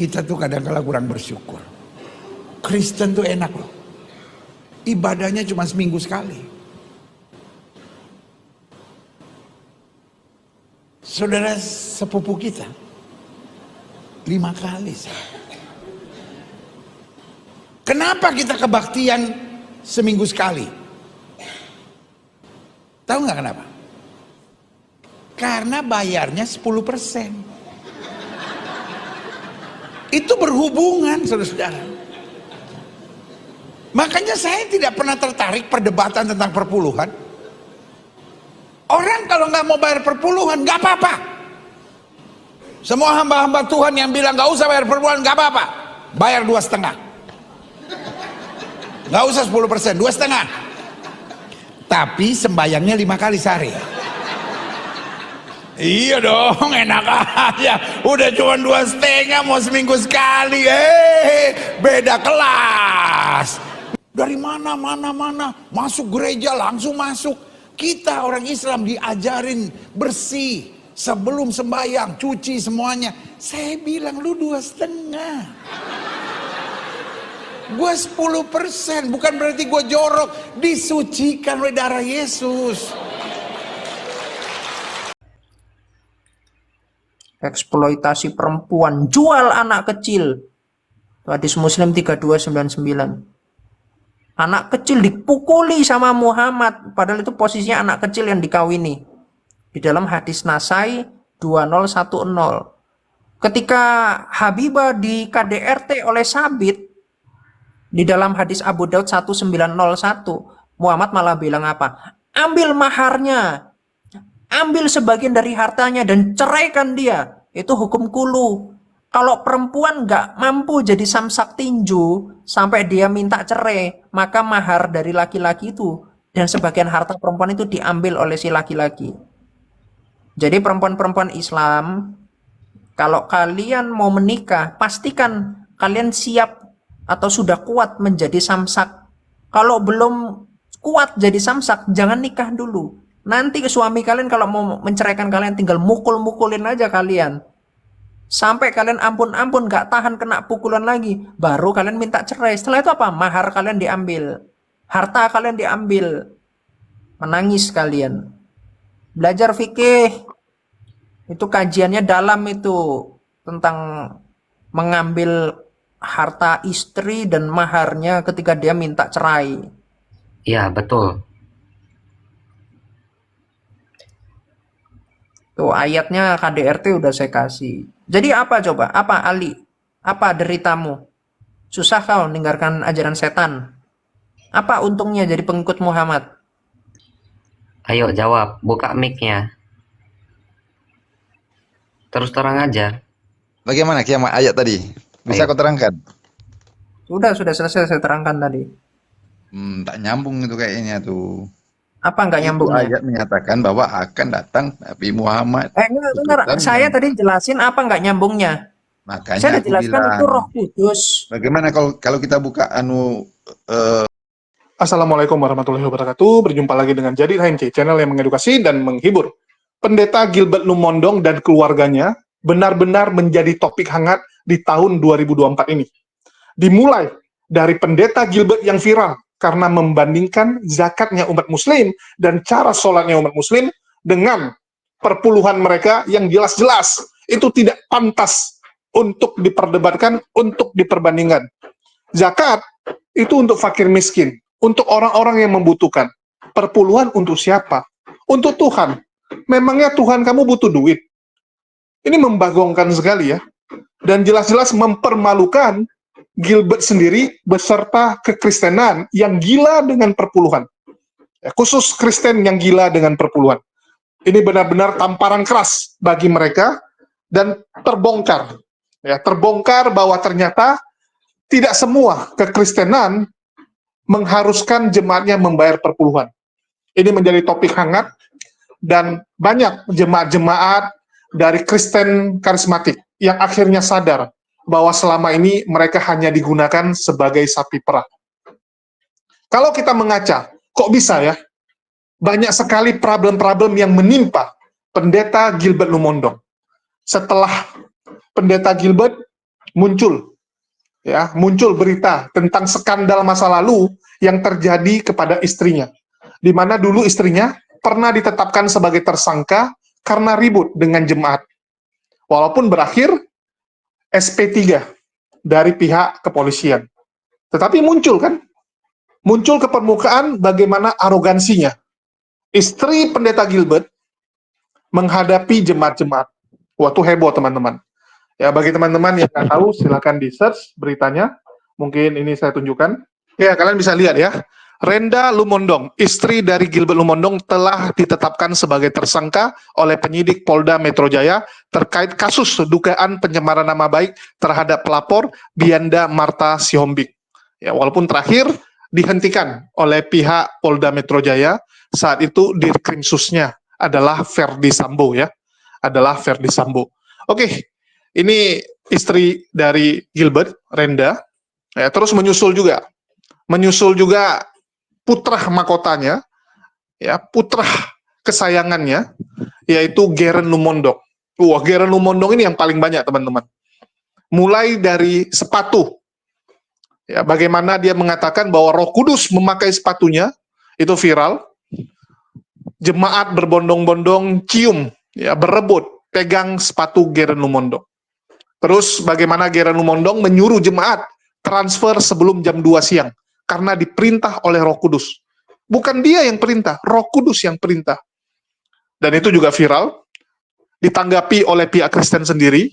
Kita tuh kadang-kala kurang bersyukur. Kristen tuh enak loh. Ibadahnya cuma seminggu sekali. Saudara sepupu kita 5 kali. Kenapa kita kebaktian seminggu sekali? Tahu nggak kenapa? Karena bayarnya 10%. Itu berhubungan, saudara-saudara. Makanya saya tidak pernah tertarik perdebatan tentang perpuluhan. Orang kalau nggak mau bayar perpuluhan, nggak apa-apa. Semua hamba-hamba Tuhan yang bilang nggak usah bayar perpuluhan, nggak apa-apa. Bayar 2,5. Nggak usah 10%, 2,5. Tapi sembayangnya 5 kali sehari. Iya dong, enak aja. Udah cuma 2,5, mau seminggu sekali. Beda kelas. Dari mana, masuk gereja langsung masuk. Kita orang Islam diajarin bersih sebelum sembahyang, cuci semuanya. Saya bilang lu 2,5. Gue 10%, bukan berarti gue jorok. Disucikan oleh darah Yesus. Eksploitasi perempuan, jual anak kecil. Hadis Muslim 3299. Anak kecil dipukuli sama Muhammad, padahal itu posisinya anak kecil yang dikawini. Di dalam hadis Nasai 2010. Ketika Habibah di KDRT oleh Sabit, di dalam hadis Abu Daud 1901, Muhammad malah bilang apa? Ambil maharnya, ambil sebagian dari hartanya dan ceraikan dia. Itu hukum kulu. Kalau perempuan nggak mampu jadi samsak tinju sampai dia minta cerai, maka mahar dari laki-laki itu dan sebagian harta perempuan itu diambil oleh si laki-laki. Jadi perempuan-perempuan Islam, kalau kalian mau menikah, pastikan kalian siap atau sudah kuat menjadi samsak. Kalau belum kuat jadi samsak, jangan nikah dulu. Nanti suami kalian kalau mau menceraikan kalian tinggal mukul-mukulin aja kalian. Sampai kalian ampun-ampun gak tahan kena pukulan lagi. Baru kalian minta cerai. Setelah itu apa? Mahar kalian diambil. Harta kalian diambil. Menangis kalian. Belajar fikih. Itu kajiannya dalam itu. Tentang mengambil harta istri dan maharnya ketika dia minta cerai. Iya, betul. Tuh ayatnya KDRT udah saya kasih. Jadi apa coba? Apa Ali? Apa deritamu? Susah kau meninggalkan ajaran setan? Apa untungnya jadi pengikut Muhammad? Ayo jawab, buka mic-nya. Terus terang aja. Bagaimana kiamat ayat tadi? Bisa Ayo. kau terangkan? Sudah selesai saya terangkan tadi. Tak nyambung itu kayaknya tuh. Apa nggak Itu nyambungnya? ayat menyatakan bahwa akan datang Nabi Muhammad. Bentar. Utusan Saya yang- tadi jelasin apa nggak nyambungnya. Makanya Saya udah aku jelaskan bilang, itu Roh Kudus. bagaimana kalau kita buka Assalamualaikum warahmatullahi wabarakatuh. Berjumpa lagi dengan Jadi HNC, channel yang mengedukasi dan menghibur. Pendeta Gilbert Lumondong dan keluarganya benar-benar menjadi topik hangat di tahun 2024 ini. Dimulai dari pendeta Gilbert yang viral karena membandingkan zakatnya umat muslim dan cara sholatnya umat muslim dengan perpuluhan mereka yang jelas-jelas itu tidak pantas untuk diperdebatkan, untuk diperbandingkan. Zakat itu untuk fakir miskin, untuk orang-orang yang membutuhkan. Perpuluhan untuk siapa? Untuk Tuhan. Memangnya Tuhan kamu butuh duit? Ini membagongkan sekali ya. Dan jelas-jelas mempermalukan Gilbert sendiri beserta kekristenan yang gila dengan perpuluhan. Ya, khusus Kristen yang gila dengan perpuluhan. Ini benar-benar tamparan keras bagi mereka dan terbongkar. Ya, terbongkar bahwa ternyata tidak semua kekristenan mengharuskan jemaatnya membayar perpuluhan. Ini menjadi topik hangat dan banyak jemaat-jemaat dari Kristen karismatik yang akhirnya sadar bahwa selama ini mereka hanya digunakan sebagai sapi perah. Kalau kita mengaca, kok bisa ya? Banyak sekali problem-problem yang menimpa pendeta Gilbert Lumondong. Setelah pendeta Gilbert muncul berita tentang skandal masa lalu yang terjadi kepada istrinya, di mana dulu istrinya pernah ditetapkan sebagai tersangka karena ribut dengan jemaat, walaupun berakhir SP3 dari pihak kepolisian. Tetapi muncul ke permukaan bagaimana arogansinya istri pendeta Gilbert menghadapi jemaat-jemaat. Waktu heboh, teman-teman. Ya, bagi teman-teman yang nggak tahu, silakan di-search beritanya. Mungkin ini saya tunjukkan. Ya, kalian bisa lihat ya. Renda Lumondong, istri dari Gilbert Lumondong, telah ditetapkan sebagai tersangka oleh penyidik Polda Metro Jaya terkait kasus dugaan pencemaran nama baik terhadap pelapor Bianda Marta Sihombing. Ya, walaupun terakhir dihentikan oleh pihak Polda Metro Jaya, saat itu Dirkrimsusnya adalah Verdi Sambo ya. Adalah Verdi Sambo. Oke, ini istri dari Gilbert, Renda. Ya, terus menyusul juga putra mahkotanya, ya, putra kesayangannya, yaitu Geren Lumondong. Wah, Geren Lumondong ini yang paling banyak, teman-teman. Mulai dari sepatu, ya, bagaimana dia mengatakan bahwa Roh Kudus memakai sepatunya, itu viral. Jemaat berbondong-bondong cium, ya, berebut, pegang sepatu Geren Lumondong. Terus bagaimana Geren Lumondong menyuruh jemaat transfer sebelum jam 2 siang. Karena diperintah oleh Roh Kudus. Bukan dia yang perintah, Roh Kudus yang perintah. Dan itu juga viral, ditanggapi oleh pihak Kristen sendiri.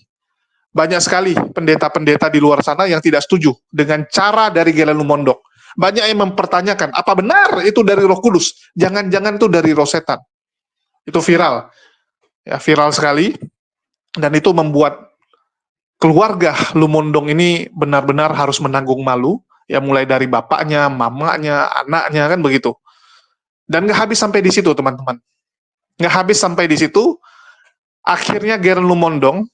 Banyak sekali pendeta-pendeta di luar sana yang tidak setuju dengan cara dari Geren Lumondong. Banyak yang mempertanyakan, apa benar itu dari Roh Kudus? Jangan-jangan itu dari roh setan. Itu viral. Ya, viral sekali. Dan itu membuat keluarga Lumondong ini benar-benar harus menanggung malu. Ya, mulai dari bapaknya, mamanya, anaknya, kan begitu. Dan nggak habis sampai di situ, teman-teman. Nggak habis sampai di situ, akhirnya Geren Lumondong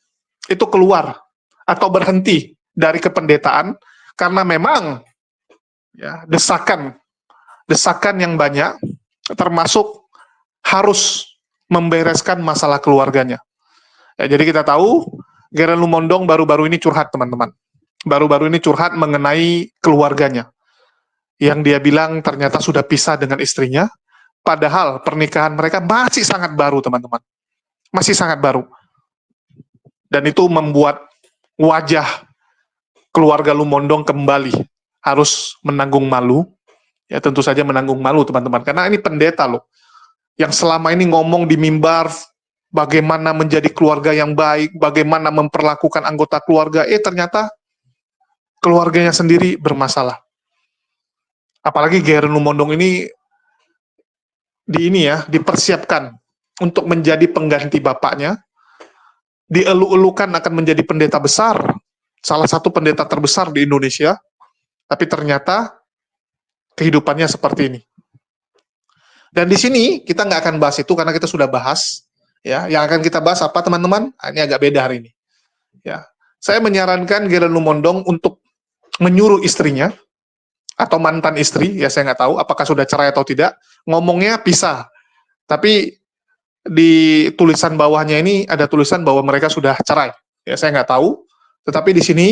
itu keluar atau berhenti dari kependetaan karena memang ya, desakan yang banyak, termasuk harus membereskan masalah keluarganya. Ya, jadi kita tahu Geren Lumondong baru-baru ini curhat, teman-teman. Baru-baru ini curhat mengenai keluarganya. Yang dia bilang ternyata sudah pisah dengan istrinya, padahal pernikahan mereka masih sangat baru, teman-teman. Masih sangat baru. Dan itu membuat wajah keluarga Lumondong kembali harus menanggung malu. Ya, tentu saja menanggung malu, teman-teman. Karena ini pendeta loh, yang selama ini ngomong di mimbar, bagaimana menjadi keluarga yang baik, bagaimana memperlakukan anggota keluarga, ternyata keluarganya sendiri bermasalah. Apalagi Geren Lumondong ini dipersiapkan untuk menjadi pengganti bapaknya, dielu-elukan akan menjadi pendeta besar, salah satu pendeta terbesar di Indonesia, tapi ternyata kehidupannya seperti ini. Dan di sini kita nggak akan bahas itu karena kita sudah bahas, ya. Yang akan kita bahas apa, teman-teman? Ini agak beda hari ini. Ya, saya menyarankan Geren Lumondong untuk menyuruh istrinya atau mantan istri, ya saya nggak tahu apakah sudah cerai atau tidak, ngomongnya pisah. Tapi di tulisan bawahnya ini ada tulisan bahwa mereka sudah cerai. Ya saya nggak tahu. Tetapi di sini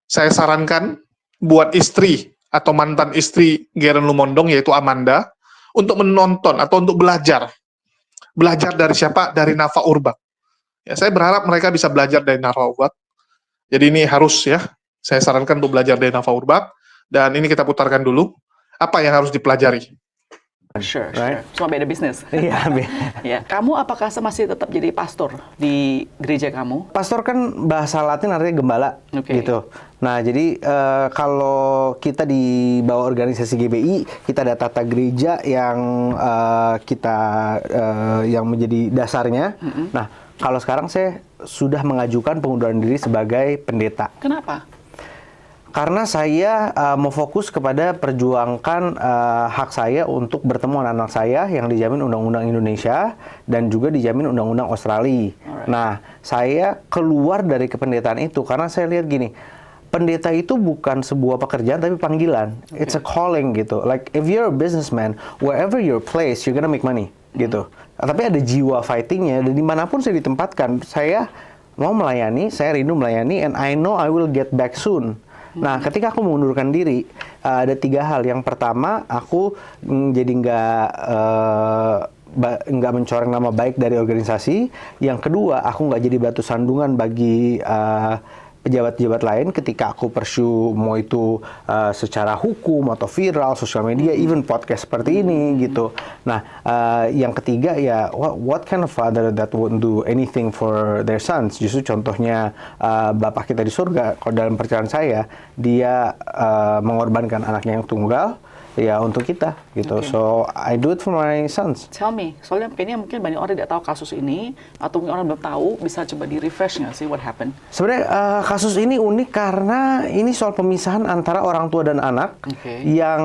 saya sarankan buat istri atau mantan istri Geren Lumondong, yaitu Amanda, untuk menonton atau untuk belajar. Belajar dari siapa? Dari Nafa Urbach. Ya, saya berharap mereka bisa belajar dari Nafa Urbach. Jadi ini harus ya, saya sarankan untuk belajar dari Nafa Urbach. Dan ini kita putarkan dulu. Apa yang harus dipelajari? Sure. Right? Cuma beda bisnis. Iya, Ya. Kamu apakah masih tetap jadi pastor di gereja kamu? pastor kan bahasa Latin artinya gembala, Oke. gitu. Nah, jadi kalau kita di bawah organisasi GBI, kita ada tata gereja yang yang menjadi dasarnya. Nah, kalau sekarang saya sudah mengajukan pengunduran diri sebagai pendeta. Kenapa? Karena saya mau fokus kepada perjuangkan hak saya untuk bertemu anak-anak saya yang dijamin Undang-Undang Indonesia dan juga dijamin Undang-Undang Australia. Alright. Nah, saya keluar dari kependetaan itu karena saya lihat gini, pendeta itu bukan sebuah pekerjaan tapi panggilan. It's a calling gitu. Like if you're a businessman, wherever you're placed, you're gonna make money gitu. Tapi ada jiwa fightingnya dan dimanapun saya ditempatkan, saya mau melayani, saya rindu melayani, and I know I will get back soon. Nah, ketika aku mengundurkan diri, ada 3 hal. Yang pertama, aku jadi nggak mencoreng nama baik dari organisasi. Yang kedua, aku nggak jadi batu sandungan bagi pejabat-pejabat lain ketika aku pursue mau itu secara hukum atau viral, sosial media, even podcast seperti ini gitu. Nah, yang ketiga ya, what kind of father that won't do anything for their sons? Justru contohnya Bapak kita di surga, kalau dalam percayaan saya, dia mengorbankan anaknya yang tunggal ya untuk kita gitu. So I do it for my sons. Tell me, soalnya kayaknya mungkin banyak orang tidak tahu kasus ini, atau mungkin orang belum tahu, bisa coba di-refresh nggak sih what happened? Sebenarnya kasus ini unik karena ini soal pemisahan antara orang tua dan anak yang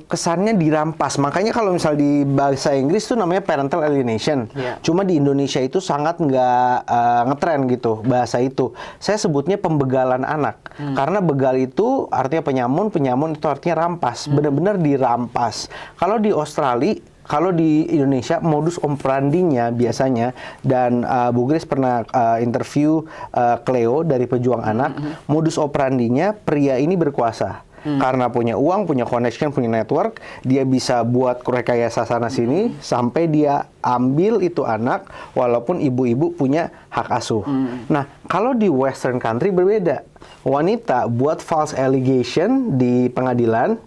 kesannya dirampas. Makanya kalau misal di bahasa Inggris itu namanya parental alienation. Cuma di Indonesia itu sangat nggak ngetren gitu bahasa itu. Saya sebutnya pembegalan anak. Karena begal itu artinya penyamun, penyamun itu artinya rampas. Benar-benar dirampas. Kalau di Australia, kalau di Indonesia modus operandinya biasanya, dan Bu Grace pernah interview Cleo dari Pejuang Anak, modus operandinya pria ini berkuasa. Karena punya uang, punya connection, punya network, dia bisa buat rekayasa sana sini sampai dia ambil itu anak walaupun ibu-ibu punya hak asuh. Nah, kalau di Western country berbeda. Wanita buat false allegation di pengadilan,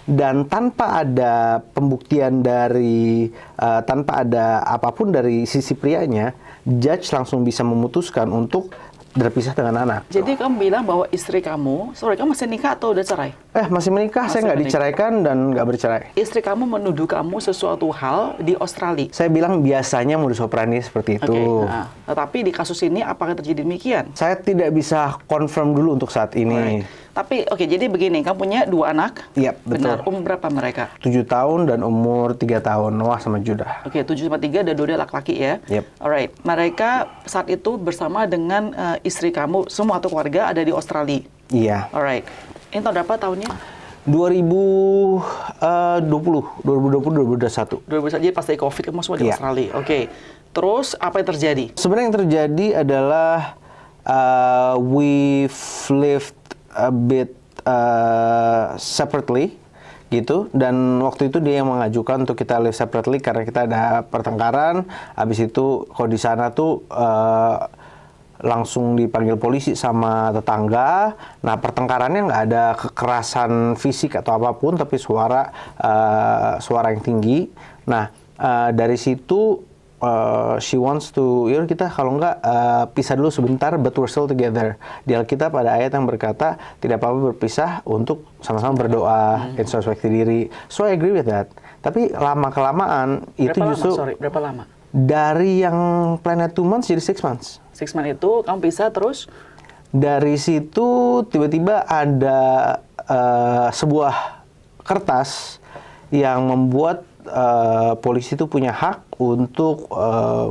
dan tanpa ada pembuktian dari, tanpa ada apapun dari sisi prianya, judge langsung bisa memutuskan untuk berpisah dengan anak. Jadi kamu bilang bahwa istri kamu, kamu masih nikah atau udah cerai? Masih menikah, saya nggak diceraikan dan nggak bercerai. Istri kamu menuduh kamu sesuatu hal di Australia. Saya bilang biasanya modus operandi seperti itu. Tetapi di kasus ini apakah terjadi demikian? Saya tidak bisa confirm dulu untuk saat ini. Tapi jadi begini, kamu punya 2 anak? Iya, betul. Benar, umur berapa mereka? 7 tahun dan umur 3 tahun, Noah sama Judah. 7 sama 3 dan 2 laki-laki ya? Alright, mereka saat itu bersama dengan istri kamu, semua atau keluarga ada di Australia? Iya. Alright, ini tahun berapa tahunnya? 2021. 2021, jadi pas dari COVID kamu semua di Australia. Terus apa yang terjadi? Sebenarnya yang terjadi adalah we've lived a bit separately gitu, dan waktu itu dia yang mengajukan untuk kita live separately karena kita ada pertengkaran. Habis itu kalau di sana tuh langsung dipanggil polisi sama tetangga. Nah, pertengkarannya nggak ada kekerasan fisik atau apapun, tapi suara yang tinggi. Nah, dari situ she wants to, kita kalau nggak pisah dulu sebentar, but we're still together. Di Alkitab ada ayat yang berkata tidak apa-apa berpisah untuk sama-sama berdoa, introspeksi diri. So I agree with that. Tapi lama-kelamaan itu justru berapa lama? Dari yang Planet 2 months jadi 6 months. 6 months itu kamu pisah terus? Dari situ tiba-tiba ada sebuah kertas yang membuat polisi itu punya hak untuk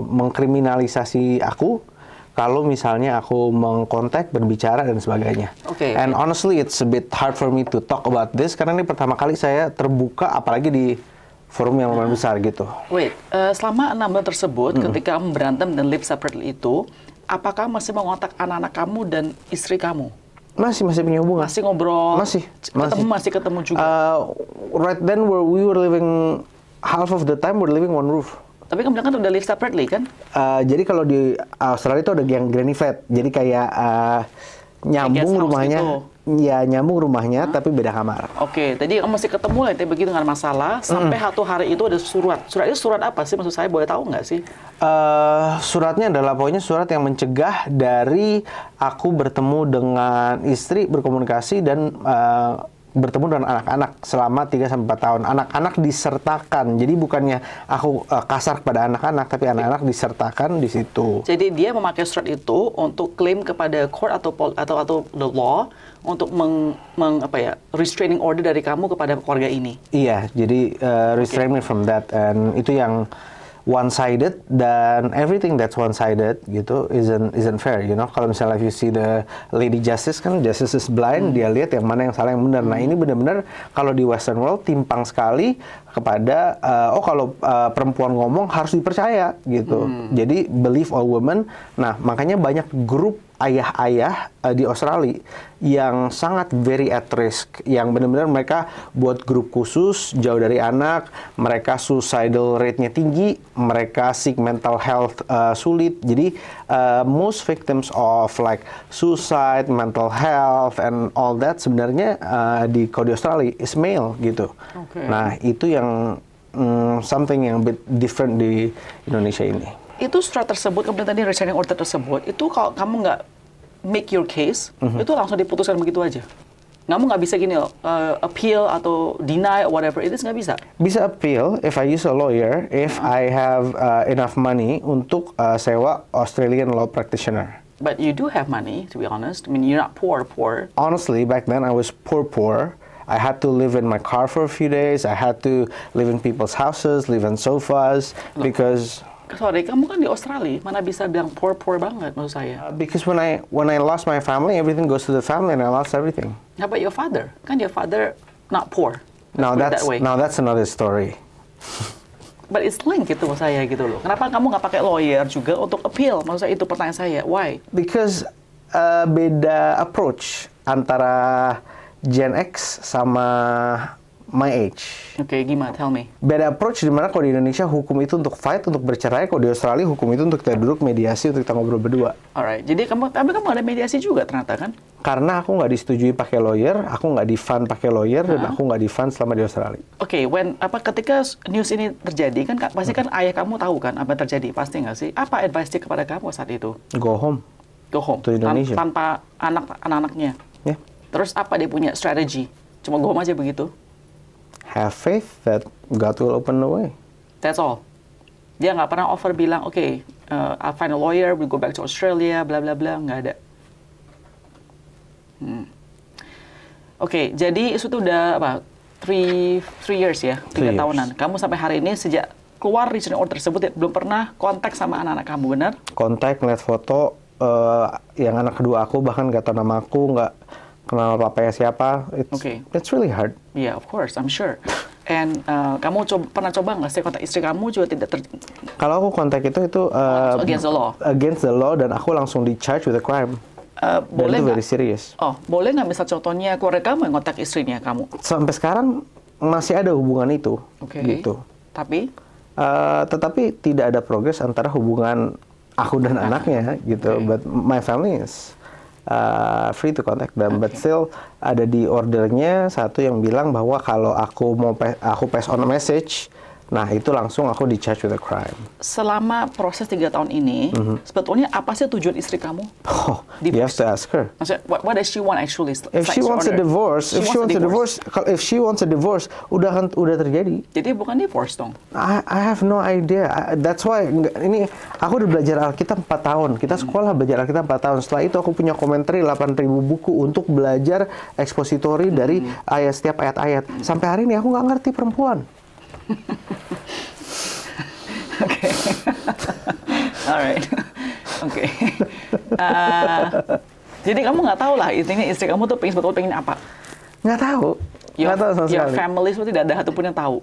mengkriminalisasi aku kalau misalnya aku mengkontak, berbicara dan sebagainya. And honestly it's a bit hard for me to talk about this karena ini pertama kali saya terbuka, apalagi di forum yang lumayan besar gitu. Selama 6 bulan tersebut, ketika kamu berantem dan live separately itu, apakah masih mengontak anak-anak kamu dan istri kamu? Masih punya hubungan. Masih ngobrol? Masih Ketemu juga? Right then we were living, half of the time we're living one roof. Tapi kamu bilang kan udah live separately kan? Jadi kalau di Australia itu ada yang granny flat, jadi kayak nyambung rumahnya. Gitu. Ya, nyambung rumahnya tapi beda kamar. Jadi kamu masih ketemu lah begitu dengan masalah sampai satu hari itu ada surat. Surat itu surat apa sih? Maksud saya boleh tahu nggak sih? Suratnya adalah pokoknya surat yang mencegah dari aku bertemu dengan istri, berkomunikasi dan bertemu dengan anak-anak selama 3-4 tahun. Anak-anak disertakan. Jadi bukannya aku kasar kepada anak-anak, tapi anak-anak disertakan di situ. Jadi dia memakai surat itu untuk klaim kepada court atau the law untuk restraining order dari kamu kepada keluarga ini. Iya, jadi restrain me from that, and itu yang one-sided, dan everything that's one-sided gitu isn't fair, Kalau misalnya if you see the lady justice, kan justice is blind, dia lihat yang mana yang salah yang benar. Nah, ini benar-benar kalau di Western world timpang sekali kepada kalau perempuan ngomong harus dipercaya gitu. Jadi believe all women. Nah, makanya banyak grup ayah-ayah di Australia yang sangat very at risk, yang benar-benar mereka buat grup khusus jauh dari anak, mereka suicidal rate-nya tinggi, mereka seek mental health sulit. Jadi most victims of like suicide, mental health and all that sebenarnya kalau di Australia is male gitu. Okay. Nah, itu yang something yang bit different di Indonesia ini. Itu surat tersebut, kemudian tadi restraining order tersebut, itu kalau kamu nggak make your case, itu langsung diputuskan begitu aja. Kamu nggak bisa gini loh, appeal atau deny or whatever, itu nggak bisa. Bisa appeal if I use a lawyer, if I have enough money untuk sewa Australian law practitioner. But you do have money, to be honest. I mean, you're not poor. Honestly, back then I was poor. I had to live in my car for a few days. I had to live in people's houses, live on sofas, because... Sorry, kamu kan di Australia, mana bisa bilang poor banget maksud saya. Because when I lost my family, everything goes to the family, and I lost everything. How about your father? Kan your father not poor. Now Let's put it that way. that's another story. But it's linked gitu maksud saya gitu loh. Kenapa kamu nggak pakai lawyer juga untuk appeal? Maksud saya itu pertanyaan saya. Why? Because beda approach antara Gen X sama my age. Oke, gimana? Tell me. Beda approach di mana kalau di Indonesia hukum itu untuk fight, untuk bercerai, kalau di Australia hukum itu untuk kita duduk mediasi, untuk kita ngobrol berdua. Alright, jadi kamu ada mediasi juga ternyata kan? Karena aku nggak disetujui pakai lawyer, aku nggak di-fund pakai lawyer, dan aku nggak di-fund selama di Australia. Oke, ketika news ini terjadi kan pasti kan ayah kamu tahu kan apa yang terjadi, pasti nggak sih? Apa advice dia kepada kamu saat itu? Go home. Go home. To Indonesia. Tanpa anak-anaknya. Yeah. Terus apa dia punya strategi? Cuma go home aja begitu? Have faith that God will open the way. That's all. Dia nggak pernah offer bilang, oke, I'll find a lawyer, we'll go back to Australia, bla bla bla, nggak ada. Oke, jadi itu tuh udah apa? 3 years ya, 3 tahunan. Kamu sampai hari ini sejak keluar restraining order tersebut belum pernah kontak sama anak-anak kamu, benar? Kontak, ngeliat foto, yang anak kedua aku bahkan nggak tahu nama aku, nggak kenal papanya siapa. It's really hard. Yeah, of course, I'm sure. And kamu pernah coba nggak sih kontak istri kamu juga tidak Kalau aku kontak itu against the law. Against the law, dan aku langsung di-charge with a crime. Boleh nggak? Very serious. Oh, boleh nggak misal contohnya keluarga kamu yang kontak istrinya kamu? Sampai sekarang masih ada hubungan itu. Gitu. Tapi? Tetapi tidak ada progres antara hubungan aku dan anaknya gitu. But my family is free to contact them, but still ada di ordernya satu yang bilang bahwa kalau aku pass on a message, nah itu langsung aku di-charge with a crime. Selama proses 3 tahun ini, sebetulnya apa sih tujuan istri kamu? Oh, you have to ask her. Maksudnya, what does she want actually? If she wants a divorce, if she wants a divorce, udah terjadi. Jadi bukan divorce dong? I have no idea. That's why ini aku udah belajar Alkitab 4 tahun. Kita sekolah belajar Alkitab 4 tahun. Setelah itu aku punya komentari 8.000 buku untuk belajar ekspositori dari setiap ayat-ayat. Sampai hari ini aku nggak ngerti perempuan. Oke. Alright. Oke. Jadi kamu nggak tahu lah intinya istri kamu tuh pengen apa? Nggak tahu. Nggak tahu sama sekali. Your family itu tidak ada satupun yang tahu.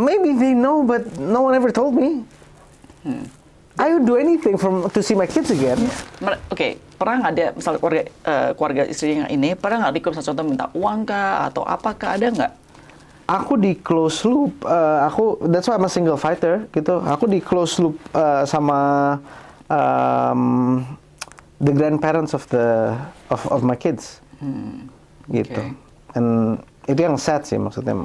Maybe they know, but no one ever told me. I would do anything to see my kids again. Oke, pernah nggak ada misalnya keluarga istrinya ini pernah nggak request contoh minta uang kah atau apakah, ada nggak? Aku di close loop, that's why I'm a single fighter gitu. Aku di close loop sama the grandparents of my kids, gitu. And itu yang sad sih maksudnya.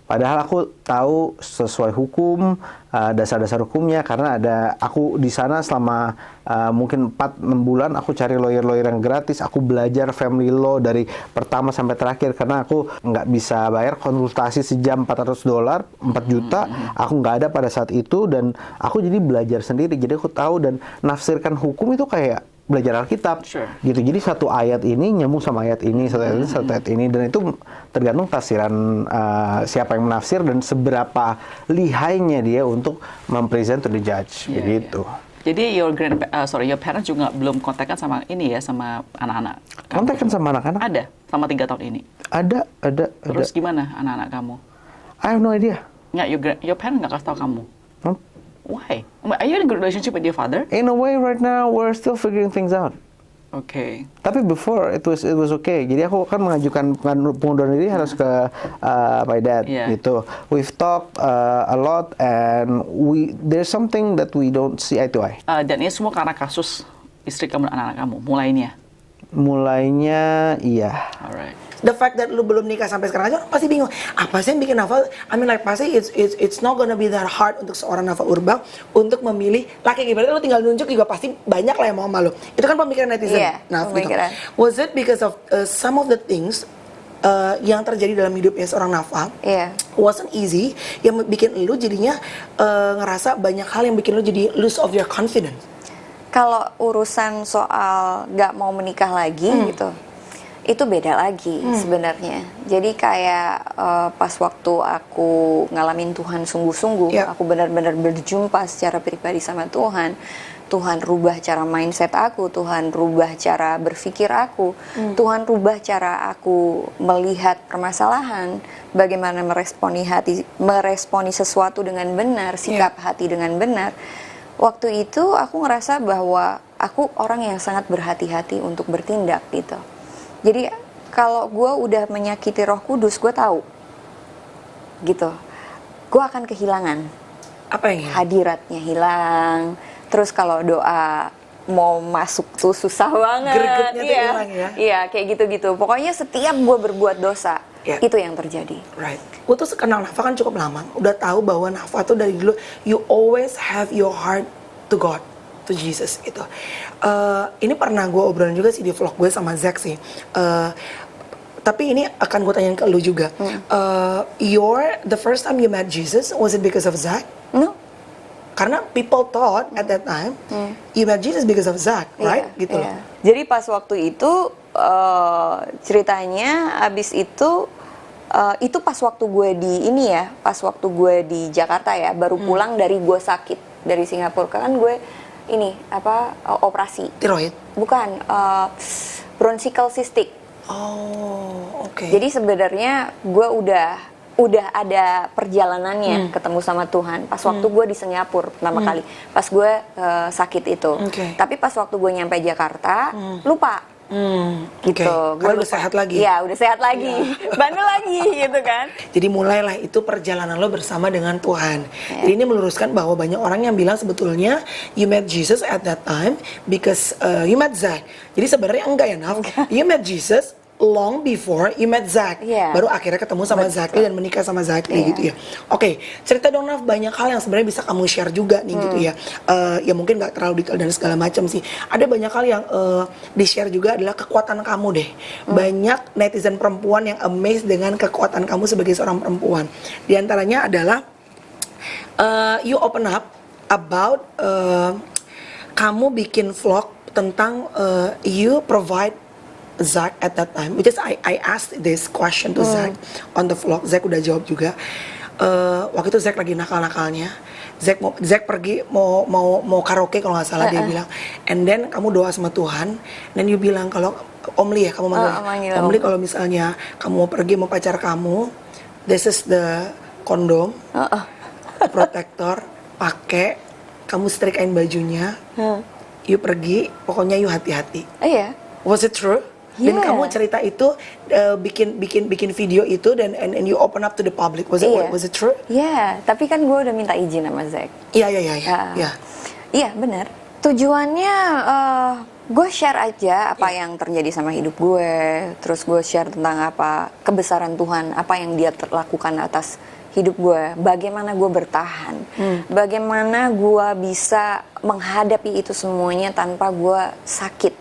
Padahal aku tahu sesuai hukum, dasar-dasar hukumnya, karena aku di sana selama mungkin 4-6 bulan aku cari lawyer-lawyer yang gratis, aku belajar family law dari pertama sampai terakhir, karena aku nggak bisa bayar konsultasi sejam $400, 4 juta, aku nggak ada pada saat itu, dan aku jadi belajar sendiri, jadi aku tahu dan nafsirkan hukum itu kayak belajar Alkitab, gitu. Jadi satu ayat ini nyambung sama ayat ini, satu ayat ini, dan itu tergantung tafsiran siapa yang menafsir dan seberapa lihainya dia untuk mempresent to the judge, begitu. Jadi your parents juga belum kontakkan sama ini ya, sama anak-anak? Kontakkan sama anak-anak? Ada, selama 3 tahun ini? Ada. Terus gimana anak-anak kamu? I have no idea. Nggak, your parents nggak kasih tahu kamu? Why? Are you in a good relationship with your father? In a way, right now we're still figuring things out. Okay. Tapi before it was okay. Jadi aku kan mengajukan pengunduran diri harus ke my dad Yeah. gitu. We've talked a lot and there's something that we don't see eye to eye. Dan ini semua karena kasus istri kamu dan anak-anak kamu mulainya. Mulainya iya. Alright. The fact that lu belum nikah sampai sekarang aja orang pasti bingung. Apa sih yang bikin Nafa? I mean like pasti it's not gonna be that hard untuk seorang Nafa Urbach untuk memilih laki. Berarti lu tinggal nunjuk juga pasti banyak lah yang mau sama lu. Itu kan pemikiran netizen. Iya, Naf, pemikiran. gitu. Was it because of some of the things yang terjadi dalam hidupnya seorang Nafa? Iya. Wasn't easy yang bikin lu jadinya ngerasa banyak hal yang bikin lu jadi lose of your confidence. Kalau urusan soal nggak mau menikah lagi gitu, itu beda lagi sebenarnya. Jadi kayak pas waktu aku ngalamin Tuhan sungguh-sungguh, Yeah. aku benar-benar berjumpa secara pribadi sama Tuhan. Tuhan rubah cara mindset aku, Tuhan rubah cara berpikir aku, Tuhan rubah cara aku melihat permasalahan, bagaimana meresponi sesuatu dengan benar, sikap hati dengan benar. Waktu itu aku ngerasa bahwa aku orang yang sangat berhati-hati untuk bertindak gitu. Jadi kalau gue udah menyakiti Roh Kudus, gue tahu gitu, gue akan kehilangan. Apa yang hilang? Hadiratnya hilang. Terus kalau doa mau masuk tuh susah banget. Gregetnya tuh hilang ya? Iya, kayak gitu-gitu. Pokoknya setiap gue berbuat dosa, itu yang terjadi. Right. Gue tuh kenal Nafa kan cukup lama. Udah tahu bahwa Nafa tuh dari dulu you always have your heart to God, to Jesus gitu. Ini pernah gue obrolin juga sih di vlog gue sama Zack sih. Tapi ini akan gue tanyain ke lu juga. The first time you met Jesus, was it because of Zack? No. Karena people thought at that time you met Jesus because of Zack, right? Iya, Gitu. iya. Jadi pas waktu itu ceritanya abis itu pas waktu gue di ini ya, pas waktu gue di Jakarta ya, baru pulang dari gue sakit dari Singapura kan gue ini operasi. Tiroid. Bukan bronchial cystic. Oh, oke. Jadi sebenarnya gue udah ada perjalanannya ketemu sama Tuhan pas waktu gue di Singapura pertama kali pas gue sakit itu. Tapi pas waktu gue nyampe Jakarta lupa. Gitu. Karena udah sehat lagi. Iya, udah sehat lagi. Bandel lagi gitu kan. Jadi mulailah itu perjalanan lo bersama dengan Tuhan. Jadi ini meluruskan bahwa banyak orang yang bilang sebetulnya you met Jesus at that time because you met Zack. Jadi sebenarnya enggak ya, Naf. You met Jesus long before you met Zack. Baru akhirnya ketemu sama Zakli dan menikah sama Zakli gitu ya. Oke, cerita dong Naf, banyak hal yang sebenarnya bisa kamu share juga nih gitu ya. Ya mungkin nggak terlalu detail dan segala macam sih. Ada banyak hal yang di-share juga adalah kekuatan kamu deh. Banyak netizen perempuan yang amazed dengan kekuatan kamu sebagai seorang perempuan. Di antaranya adalah you open up about kamu bikin vlog tentang you provide Zack at that time, which is I asked this question to Zack on the vlog. Zack udah jawab juga. Waktu itu Zack lagi nakal-nakalnya. Zack pergi mau karaoke kalau nggak salah dia bilang. And then kamu doa sama Tuhan. Dan you bilang kalau Om Li ya kamu manggil. Om Li kalau misalnya kamu mau pergi mau pacar kamu, this is the kondom, protector, pakai. Kamu setrikain bajunya. You pergi, pokoknya you hati-hati. Iya. Was it true? Dan kamu cerita itu bikin video itu dan and you open up to the public. Was it true? Iya, tapi kan gue udah minta izin sama Zack. Iya. Iya, benar. Tujuannya gue share aja apa yang terjadi sama hidup gue. Terus gue share tentang apa kebesaran Tuhan, apa yang Dia lakukan atas hidup gue, bagaimana gue bertahan, bagaimana gue bisa menghadapi itu semuanya tanpa gue sakit.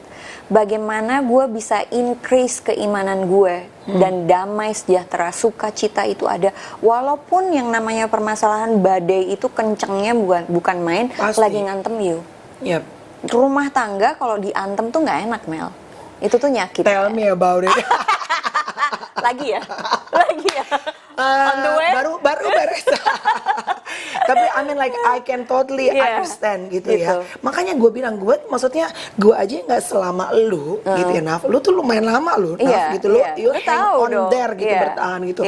Bagaimana gue bisa increase keimanan gue dan damai, sejahtera, sukacita itu ada. Walaupun yang namanya permasalahan badai itu kencengnya bukan main. Pasti. Lagi ngantem you. Yep. Rumah tangga kalau diantem tuh nggak enak, Mel. Itu tuh nyakit. Tell me about it. Lagi ya. On the way. Baru beres. Tapi I mean like I can totally understand gitu ya. Makanya gue bilang maksudnya gue aja nggak selama lu gitu ya Naf. Lu tuh lumayan lama lu Naf gitu. Lu you hang tahu on dong. there gitu bertahan gitu.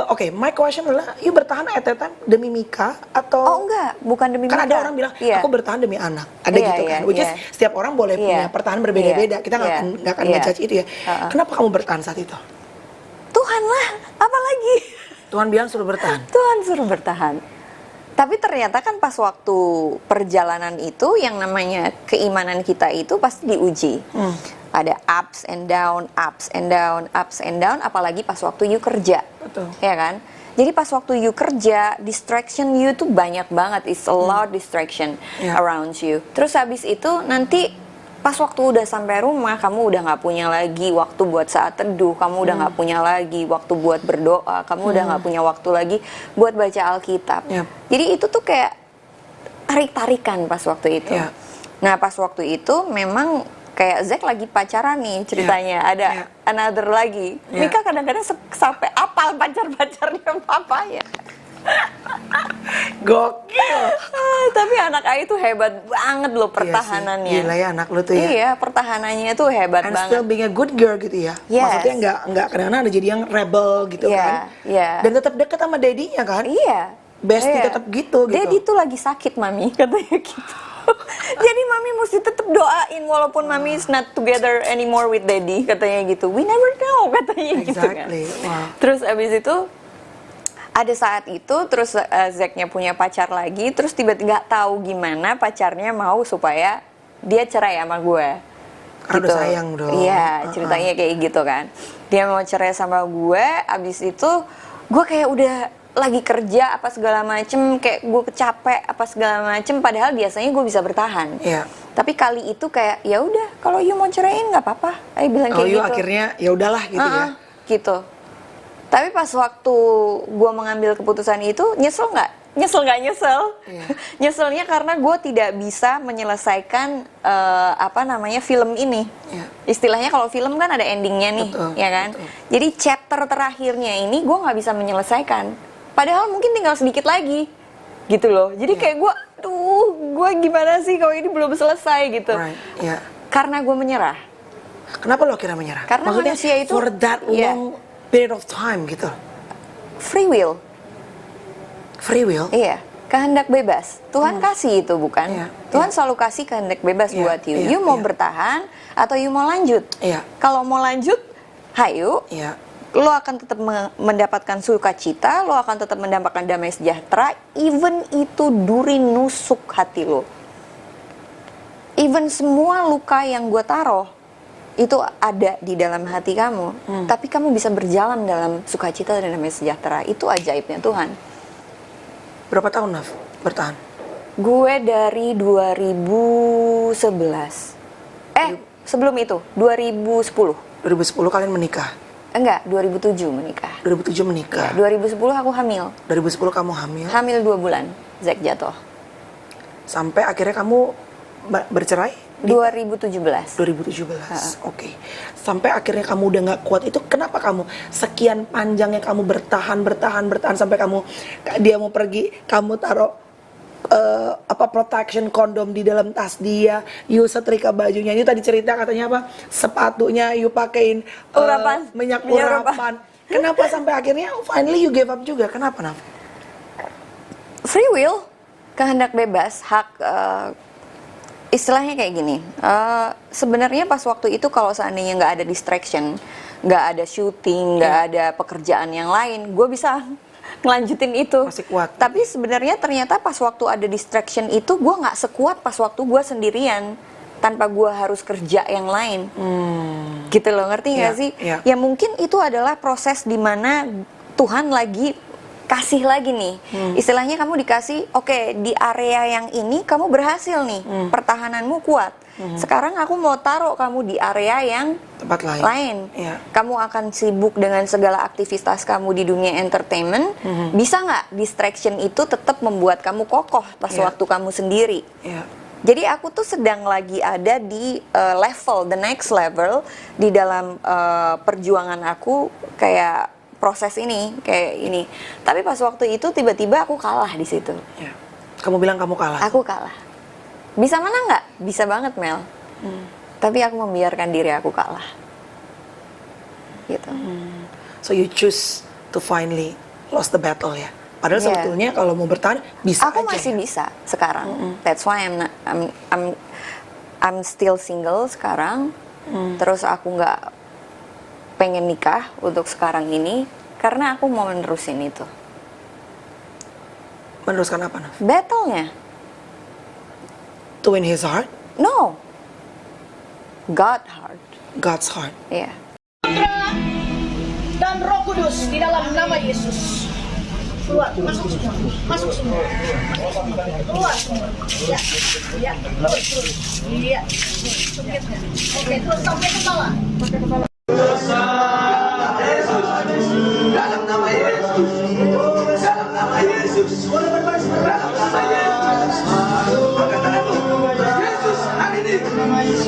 Oke, my question adalah, you bertahan at that time demi Mika Oh atau enggak, bukan demi kan Mika. ada orang bilang Iya. aku bertahan demi anak, ada Iya, gitu iya, kan, which is iya. setiap orang boleh punya Iya. pertahanan berbeda-beda, Iya. kita nggak Iya. akan Iya. ngejudge itu ya. Kenapa kamu bertahan saat itu? Tuhan lah, apalagi? Tuhan bilang suruh bertahan. Tuhan suruh bertahan. Tapi ternyata kan pas waktu perjalanan itu yang namanya keimanan kita itu pasti diuji. Ada ups and down, ups and down, ups and down, apalagi pas waktu you kerja. Betul. Ya kan? Jadi pas waktu you kerja, distraction you tuh banyak banget. It's a lot distraction Yeah. around you. Terus habis itu nanti pas waktu udah sampai rumah, kamu udah nggak punya lagi waktu buat saat teduh, kamu udah nggak punya lagi waktu buat berdoa, kamu udah nggak punya waktu lagi buat baca Alkitab. Yep. Jadi itu tuh kayak tarik-tarikan pas waktu itu. Yeah. Nah pas waktu itu memang kayak Zack lagi pacaran nih ceritanya, ada Yeah. another lagi. Yeah. Mika kadang-kadang sampai apal pacar-pacarnya papa ya. Gokil. Tapi anak Ai itu hebat banget loh pertahanannya. Iya sih. Gila ya anak lu tuh ya. Iya, pertahanannya tuh hebat And banget. still being a good girl gitu ya. Yes. Maksudnya nggak kadang-kadang ada jadi yang rebel gitu Iya, kan. iya. Dan tetap dekat sama daddy-nya kan. Iya. Bestie Iya. tetap gitu. Daddy tuh lagi sakit mami katanya gitu. Jadi mami mesti tetap doain walaupun mami is not together anymore with daddy katanya gitu. We never know katanya gitu kan. Exactly. Wow. Terus abis itu ada saat itu terus Zacknya punya pacar lagi, terus tiba-tiba nggak tahu gimana pacarnya mau supaya dia cerai sama gue. Karena udah sayang dong. Iya, ceritanya kayak gitu kan. Dia mau cerai sama gue, abis itu gue kayak udah lagi kerja apa segala macem, kayak gue capek apa segala macem, padahal biasanya gue bisa bertahan. Iya. Tapi kali itu kayak ya udah, kalau you mau ceraiin nggak apa-apa. Ayo bilang Oh, kayak you gitu. akhirnya ya udahlah gitu ya. Gitu. Tapi pas waktu gue mengambil keputusan itu, nyesel nggak? Nyesel nggak nyesel? Iya. Nyeselnya karena gue tidak bisa menyelesaikan film ini. Iya. Istilahnya kalau film kan ada endingnya nih, Betul, ya kan? betul. Jadi chapter terakhirnya ini gue nggak bisa menyelesaikan. Padahal mungkin tinggal sedikit lagi, gitu loh. Jadi Iya. kayak gue gimana sih kalau ini belum selesai gitu? Right. Iya. Karena gue menyerah. Kenapa lo akhirnya menyerah? Karena Maksudnya manusia itu- for that Iya. long period of time gitu. Free will. Free will. Iya, kehendak bebas. Tuhan kasih itu bukan? Iya, Tuhan selalu kasih kehendak bebas Iya, buat you. iya, You mau iya. bertahan atau you mau lanjut? Iya. Kalau mau lanjut, hayu. Iya. Lo akan tetap mendapatkan sukacita, lo akan tetap mendapatkan damai sejahtera, even itu duri nusuk hati lo. Even semua luka yang gue taruh itu ada di dalam hati kamu, tapi kamu bisa berjalan dalam sukacita dan damai sejahtera. Itu ajaibnya Tuhan. Berapa tahun, Naf, bertahan? Gue dari 2011. Sebelum itu 2010. 2010 kalian menikah. Enggak, 2007 menikah. 2007 menikah. Ya, 2010 aku hamil. 2010 kamu hamil. Hamil 2 bulan. Zack jatuh. Sampai akhirnya kamu bercerai? 2017. 2017. Oke. Sampai akhirnya kamu udah nggak kuat itu, kenapa kamu sekian panjangnya kamu bertahan sampai dia mau pergi, kamu taruh protection kondom di dalam tas dia, you setrika bajunya, you tadi cerita katanya apa, sepatunya you pakein Urapan. minyak Minyak urapan. Kenapa sampai akhirnya finally you gave up juga? Kenapa, Naf? Free will, kehendak bebas, hak istilahnya kayak gini. Sebenarnya pas waktu itu kalau seandainya nggak ada distraction, nggak ada syuting, nggak ada pekerjaan yang lain, gue bisa ngelanjutin itu. Masih kuat. Tapi sebenarnya ternyata pas waktu ada distraction itu gue nggak sekuat pas waktu gue sendirian tanpa gue harus kerja yang lain. Gitu loh, ngerti nggak Iya, sih? iya. Ya mungkin itu adalah proses di mana Tuhan lagi kasih lagi nih. Istilahnya kamu dikasih, oke, di area yang ini kamu berhasil nih, pertahananmu kuat. Sekarang aku mau taruh kamu di area yang Tempat lain. Iya. Kamu akan sibuk dengan segala aktivitas kamu di dunia entertainment. Bisa nggak distraction itu tetap membuat kamu kokoh pas Iya. waktu kamu sendiri? Iya. Jadi aku tuh sedang lagi ada di the next level di dalam perjuangan aku kayak proses ini, kayak ini. Tapi pas waktu itu tiba-tiba aku kalah di situ. Iya. Kamu bilang kamu kalah. Aku kalah. Bisa mana nggak? Bisa banget, Mel. Tapi aku membiarkan diri aku kalah. Gitu. So you choose to finally lost the battle ya. Padahal Yeah. sebetulnya kalau mau bertahan bisa Aku aja. masih ya. bisa sekarang. That's why I'm still single sekarang. Terus aku nggak pengen nikah untuk sekarang ini karena aku mau menerusin itu. Meneruskan apa, Naf? Battle-nya. To win his heart, No. God heart. God's heart. Iya. Dan Roh Kudus di dalam nama Yesus. Keluar, masuk semua, masuk semua, keluar semua. Ya, ya, terus, iya, supirnya. Oke, terus sampai kepala. Dalam nama Yesus, dalam nama Yesus, dalam nama Yesus, maka Yesus hari ini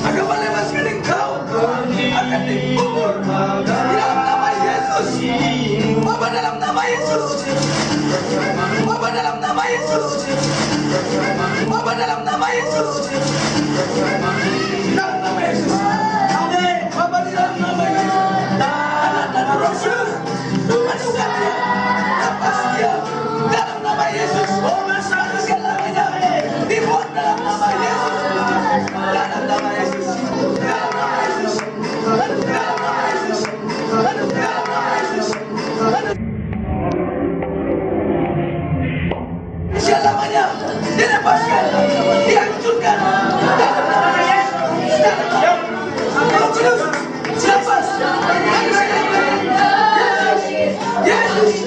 akan melepaskan engkau, akan dikubur dalam nama Yesus, Bapa dalam nama Yesus, Bapa dalam nama Yesus, Bapa dalam nama Yesus, dalam nama Yesus, Amin, Bapa di dalam nama Yesus, dan Roh Kudus, masukkan dia, lepas dia, dalam nama Yesus, masukkan segalanya, dibuat dalam nama Yesus, dalam nama Yesus, dalam nama Yesus, dalam nama Yesus, dalam nama Yesus, selamanya dilepaskan, dihancurkan dalam nama Yesus, dalam nama Roh Kudus, lepas, Yesus, Yesus,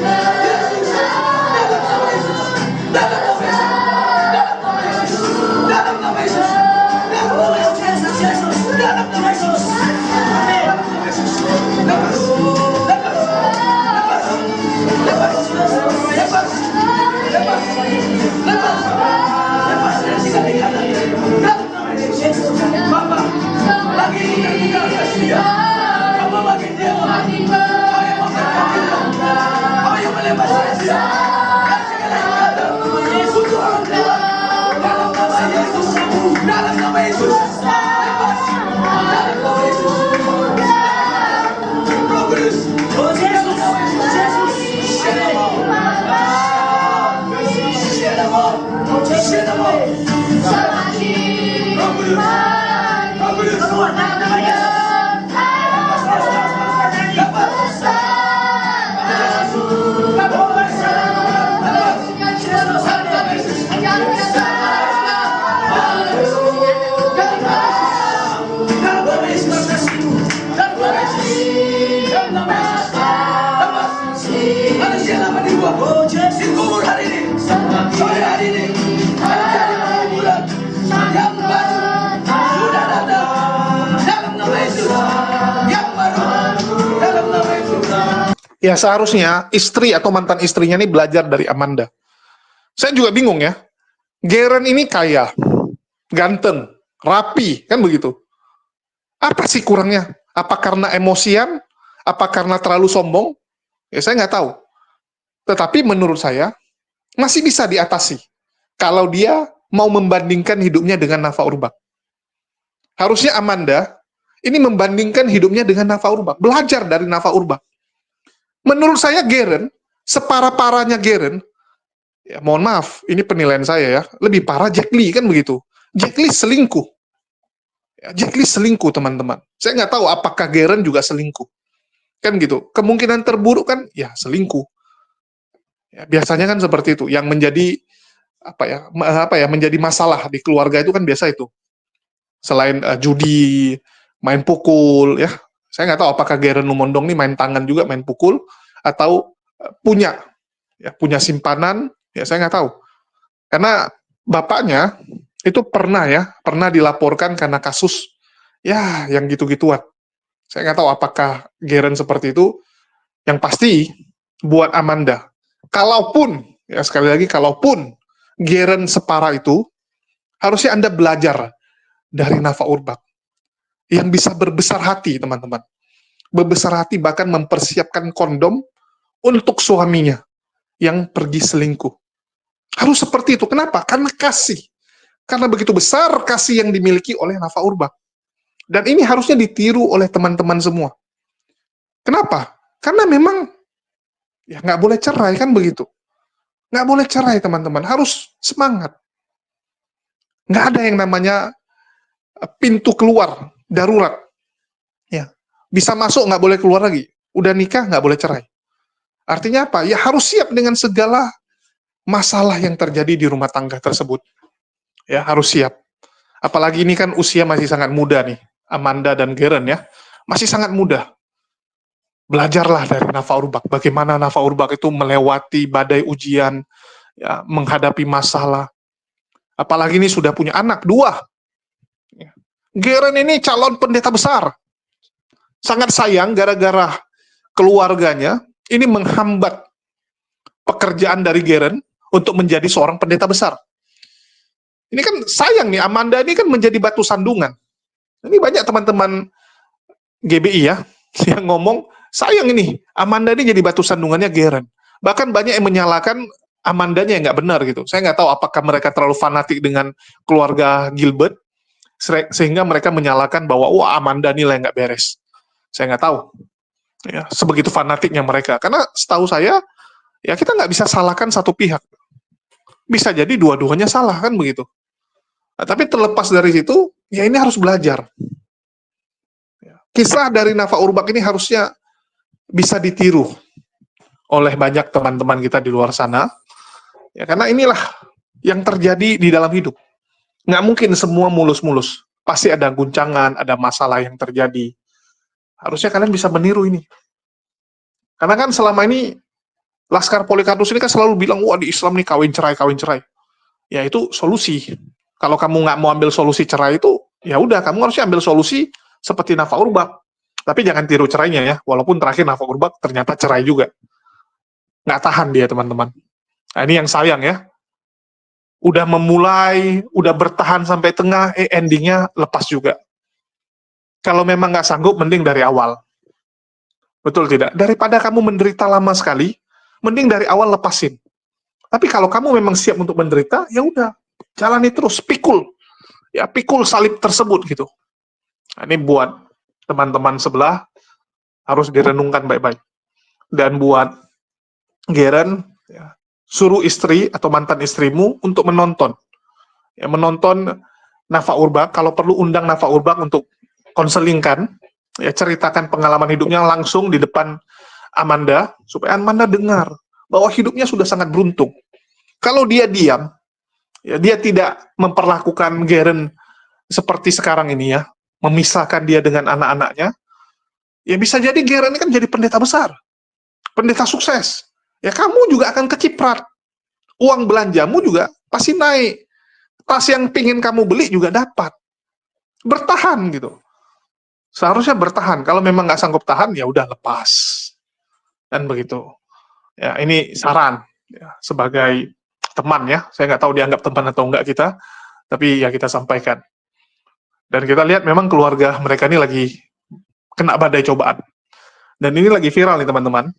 dalam nama Yesus, dalam nama Yesus, dalam nama Yesus, dalam nama Yesus, dalam nama Yesus, amin, Yesus, lepas, lepas, lepas, lepas, lepas, lepas, lepas, lepas dari segala ikatan, dalam nama Yesus, Bapa, lagi terbuka dia, kamu bagi dia, ayo melepaskan dia, dan segala ikatan, untuk orang tua, dalam nama Yesus, dalam nama Yesus, lepas, dalam nama Yesus, Roh Kudus, dalam nama Yesus, Shalom, Shalom, Roh Kudus, Roh Kudus, keluar dalam nama Yesus, dikubur hari ini, sore hari ini, menjadi kuburan yang baru sudah datang dalam nama Yesus, yang baru dalam nama Yesus. Ya seharusnya istri atau mantan istrinya ini belajar dari Amanda. Saya juga bingung ya. Garen ini kaya, ganteng, rapi, kan begitu. Apa sih kurangnya? Apa karena emosian? Apa karena terlalu sombong? Ya saya nggak tahu. Tetapi menurut saya masih bisa diatasi kalau dia mau membandingkan hidupnya dengan Nafa Urbach. Harusnya Amanda ini membandingkan hidupnya dengan Nafa Urbach, belajar dari Nafa Urbach. Menurut saya Garen, separah-parahnya Garen, ya mohon maaf, ini penilaian saya ya, lebih parah Jack Lee, kan begitu. Jack Lee selingkuh. Ya, Jack Lee selingkuh, teman-teman. Saya nggak tahu apakah Garen juga selingkuh. Kan gitu. Kemungkinan terburuk kan, ya selingkuh. Ya, biasanya kan seperti itu. Yang menjadi menjadi masalah di keluarga itu kan biasa itu. Selain judi, main pukul, ya. Saya nggak tahu apakah Garen Lumondong ini main tangan juga, main pukul, atau punya simpanan, ya saya nggak tahu. Karena bapaknya itu pernah dilaporkan karena kasus, ya yang gitu-gituan. Saya nggak tahu apakah Garen seperti itu. Yang pasti, buat Amanda, kalaupun, ya sekali lagi, kalaupun Garen separah itu, harusnya Anda belajar dari Nafa Urbach. Yang bisa berbesar hati, teman-teman. Berbesar hati bahkan mempersiapkan kondom untuk suaminya yang pergi selingkuh. Harus seperti itu. Kenapa? Karena kasih. Karena begitu besar kasih yang dimiliki oleh Nafa Urbach. Dan ini harusnya ditiru oleh teman-teman semua. Kenapa? Karena memang Ya nggak boleh cerai kan begitu. Nggak boleh cerai teman-teman, harus semangat. Nggak ada yang namanya pintu keluar darurat. Ya, bisa masuk nggak boleh keluar lagi. Udah nikah nggak boleh cerai. Artinya apa? Ya harus siap dengan segala masalah yang terjadi di rumah tangga tersebut. Ya harus siap. Apalagi ini kan usia masih sangat muda nih, Amanda dan Geren ya, masih sangat muda. Belajarlah dari Nafa Urbach, bagaimana Nafa Urbach itu melewati badai ujian, ya, menghadapi masalah. Apalagi ini sudah punya anak, 2. Ya. Geren ini calon pendeta besar. Sangat sayang gara-gara keluarganya, ini menghambat pekerjaan dari Geren untuk menjadi seorang pendeta besar. Ini kan sayang nih, Amanda ini kan menjadi batu sandungan. Ini banyak teman-teman GBI ya, yang ngomong, sayang ini, Amanda ini jadi batu sandungannya Geren. Bahkan banyak yang menyalahkan Amandanya yang nggak benar gitu. Saya nggak tahu apakah mereka terlalu fanatik dengan keluarga Gilbert, sehingga mereka menyalahkan bahwa, wah Amanda nilai nggak beres. Saya nggak tahu. Ya, sebegitu fanatiknya mereka. Karena setahu saya, ya kita nggak bisa salahkan satu pihak. Bisa jadi dua-duanya salah, kan begitu. Nah, tapi terlepas dari situ, ya ini harus belajar. Kisah dari Nafa Urbach ini harusnya bisa ditiru oleh banyak teman-teman kita di luar sana. Ya, karena inilah yang terjadi di dalam hidup. Nggak mungkin semua mulus-mulus. Pasti ada guncangan, ada masalah yang terjadi. Harusnya kalian bisa meniru ini. Karena kan selama ini, Laskar Polikarpus ini kan selalu bilang, wah di Islam nih kawin cerai. Ya itu solusi. Kalau kamu nggak mau ambil solusi cerai itu, ya udah kamu harusnya ambil solusi seperti Nafa Urbach. Tapi jangan tiru cerainya ya, walaupun terakhir Nafa Urbach ternyata cerai juga. Nggak tahan dia teman-teman. Nah, ini yang sayang ya. Udah memulai, udah bertahan sampai tengah, endingnya lepas juga. Kalau memang nggak sanggup, mending dari awal. Betul tidak? Daripada kamu menderita lama sekali, mending dari awal lepasin. Tapi kalau kamu memang siap untuk menderita, ya udah, jalani terus, pikul. Ya, pikul salib tersebut gitu. Nah, ini buat teman-teman sebelah, harus direnungkan baik-baik. Dan buat Geren, ya, suruh istri atau mantan istrimu untuk menonton. Ya, menonton Nafa Urbach, kalau perlu undang Nafa Urbach untuk konselingkan, ya ceritakan pengalaman hidupnya langsung di depan Amanda, supaya Amanda dengar bahwa hidupnya sudah sangat beruntung. Kalau dia diam, ya dia tidak memperlakukan Geren seperti sekarang ini ya, memisahkan dia dengan anak-anaknya, ya bisa jadi Geren ini kan jadi pendeta besar, pendeta sukses. Ya kamu juga akan keciprat. Uang belanjamu juga pasti naik. Tas yang pingin kamu beli juga dapat. Bertahan gitu. Seharusnya bertahan. Kalau memang nggak sanggup tahan, ya udah lepas. Dan begitu. Ya ini saran ya, sebagai teman ya. Saya nggak tahu dianggap teman atau enggak kita, tapi ya kita sampaikan. Dan kita lihat memang keluarga mereka ini lagi kena badai cobaan. Dan ini lagi viral nih teman-teman.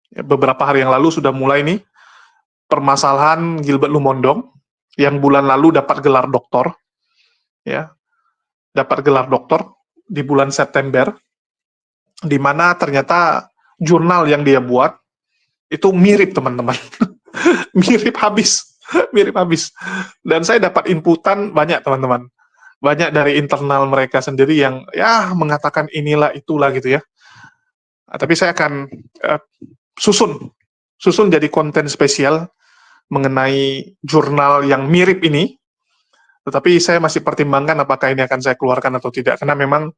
Ya, beberapa hari yang lalu sudah mulai nih permasalahan Gilbert Lumondong yang bulan lalu dapat gelar doktor. Ya. Dapat gelar doktor di bulan September, di mana ternyata jurnal yang dia buat itu mirip teman-teman. Mirip habis. Dan saya dapat inputan banyak teman-teman. Banyak dari internal mereka sendiri yang ya mengatakan inilah itulah gitu ya. Nah, tapi saya akan susun jadi konten spesial mengenai jurnal yang mirip ini. Tetapi saya masih pertimbangkan apakah ini akan saya keluarkan atau tidak, karena memang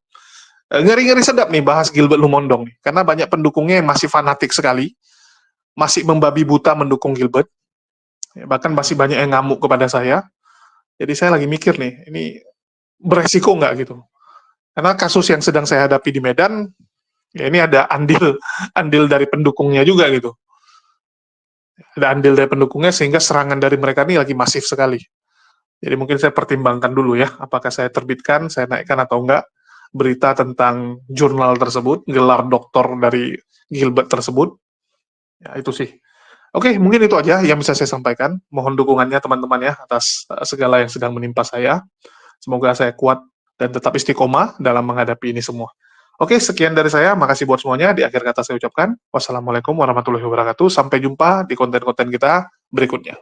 ngeri-ngeri sedap nih bahas Gilbert Lumondong nih, karena banyak pendukungnya yang masih fanatik sekali, masih membabi buta mendukung Gilbert, ya, bahkan masih banyak yang ngamuk kepada saya. Jadi saya lagi mikir nih, ini beresiko nggak gitu? Karena kasus yang sedang saya hadapi di Medan, ya ini ada andil dari pendukungnya juga gitu. Ada andil dari pendukungnya sehingga serangan dari mereka ini lagi masif sekali. Jadi mungkin saya pertimbangkan dulu ya, apakah saya terbitkan, saya naikkan atau enggak berita tentang jurnal tersebut, gelar doktor dari Gilbert tersebut. Ya itu sih. Oke, mungkin itu aja yang bisa saya sampaikan. Mohon dukungannya teman-teman ya atas segala yang sedang menimpa saya. Semoga saya kuat dan tetap istiqomah dalam menghadapi ini semua. Oke, sekian dari saya. Makasih buat semuanya. Di akhir kata saya ucapkan wassalamualaikum warahmatullahi wabarakatuh. Sampai jumpa di konten-konten kita berikutnya.